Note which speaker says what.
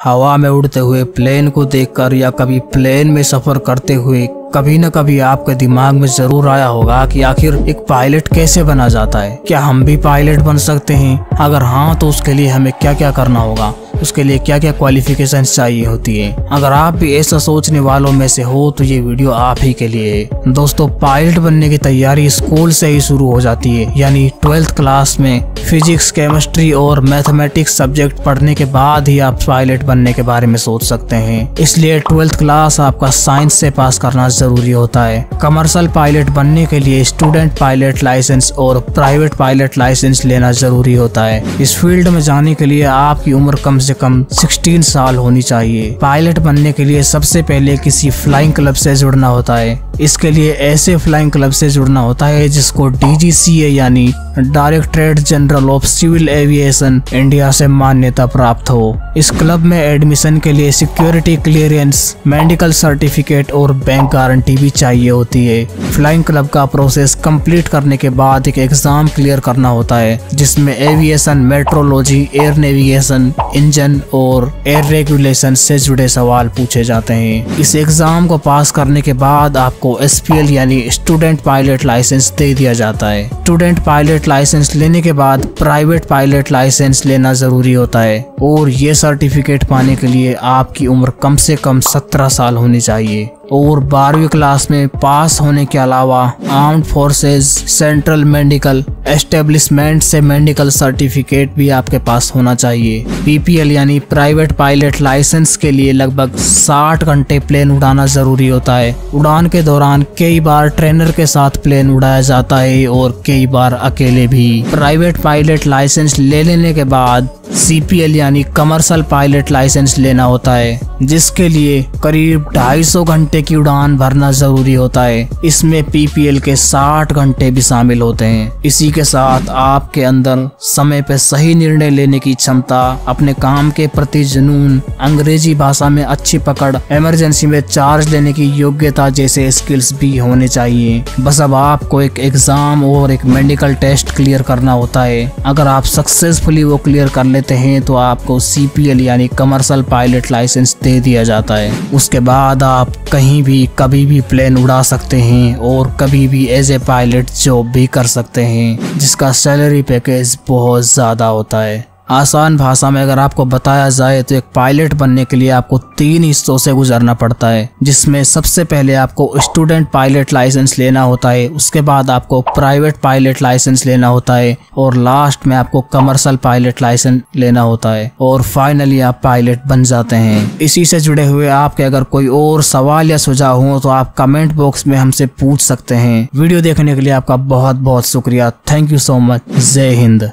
Speaker 1: हवा में उड़ते हुए प्लेन को देखकर या कभी प्लेन में सफर करते हुए कभी न कभी आपके दिमाग में जरूर आया होगा कि आखिर एक पायलट कैसे बना जाता है। क्या हम भी पायलट बन सकते हैं? अगर हाँ तो उसके लिए हमें क्या क्या करना होगा, उसके लिए क्या क्या क्वालिफिकेशन चाहिए होती है। अगर आप भी ऐसा सोचने वालों में से हो तो ये वीडियो आप ही के लिए है। दोस्तों, पायलट बनने की तैयारी स्कूल से ही शुरू हो जाती है, यानी 12th क्लास में फिजिक्स, केमिस्ट्री और मैथमेटिक्स सब्जेक्ट पढ़ने के बाद ही आप पायलट बनने के बारे में सोच सकते हैं। इसलिए 12th क्लास आपका साइंस से पास करना जरूरी होता है। कमर्शियल पायलट बनने के लिए स्टूडेंट पायलट लाइसेंस और प्राइवेट पायलट लाइसेंस लेना जरूरी होता है। इस फील्ड में जाने के लिए आपकी उम्र कम से कम 16 साल होनी चाहिए। पायलट बनने के लिए सबसे पहले किसी फ्लाइंग क्लब से जुड़ना होता है। इसके लिए ऐसे फ्लाइंग क्लब से जुड़ना होता है जिसको DGCA यानी directorate general of civil aviation India से मान्यता प्राप्त हो। इस क्लब में एडमिशन के लिए सिक्योरिटी क्लियरेंस, मेडिकल सर्टिफिकेट और बैंक गारंटी भी चाहिए होती है। फ्लाइंग क्लब का प्रोसेस कंप्लीट करने के बाद एक एग्जाम क्लियर करना होता है जिसमें aviation, metrology, air navigation, engine और एयर रेगुलेशन से जुड़े सवाल पूछे जाते हैं। इस एग्जाम को पास करने के बाद आपको SPL यानी स्टूडेंट पायलट लाइसेंस दे दिया जाता है। स्टूडेंट पायलट लाइसेंस लेने के बाद प्राइवेट पायलट लाइसेंस लेना जरूरी होता है और ये सर्टिफिकेट पाने के लिए आपकी उम्र कम से कम 17 साल होनी चाहिए और 12वीं क्लास में पास होने के अलावा armed forces, central medical establishment से मेडिकल सर्टिफिकेट भी आपके पास होना चाहिए। PPL यानी प्राइवेट पायलट लाइसेंस के लिए लगभग 60 घंटे प्लेन उड़ाना जरूरी होता है। उड़ान के दौरान कई बार ट्रेनर के साथ प्लेन उड़ाया जाता है और कई बार अकेले भी। प्राइवेट पायलट लाइसेंस ले लेने के बाद CPL यानी कमर्शियल पायलट लाइसेंस लेना होता है जिसके लिए करीब 250 घंटे की उड़ान भरना जरूरी होता है। इसमें PPL के 60 घंटे भी शामिल होते हैं। इसी के साथ आपके अंदर समय पे सही निर्णय लेने की क्षमता, अपने काम के प्रति जुनून, अंग्रेजी भाषा में अच्छी पकड़, इमरजेंसी में चार्ज लेने की योग्यता जैसे स्किल्स भी होने चाहिए। बस अब आपको एक एग्जाम और एक मेडिकल टेस्ट क्लियर करना होता है। अगर आप सक्सेसफुली वो क्लियर कर लेते हैं तो आपको CPL यानी कमर्शियल पायलट लाइसेंस दे दिया जाता है। उसके बाद आप कहीं भी कभी भी प्लेन उड़ा सकते हैं और कभी भी एज ए पायलट जॉब भी कर सकते हैं जिसका सैलरी पैकेज बहुत ज्यादा होता है। आसान भाषा में अगर आपको बताया जाए तो एक पायलट बनने के लिए आपको 3 हिस्सों से गुजरना पड़ता है, जिसमें सबसे पहले आपको स्टूडेंट पायलट लाइसेंस लेना होता है, उसके बाद आपको प्राइवेट पायलट लाइसेंस लेना होता है और लास्ट में आपको कमर्शियल पायलट लाइसेंस लेना होता है और फाइनली आप पायलट बन जाते हैं। इसी से जुड़े हुए आपके अगर कोई और सवाल या सुझाव हो तो आप कमेंट बॉक्स में हमसे पूछ सकते हैं। वीडियो देखने के लिए आपका बहुत बहुत शुक्रिया। Thank you so much. जय हिंद।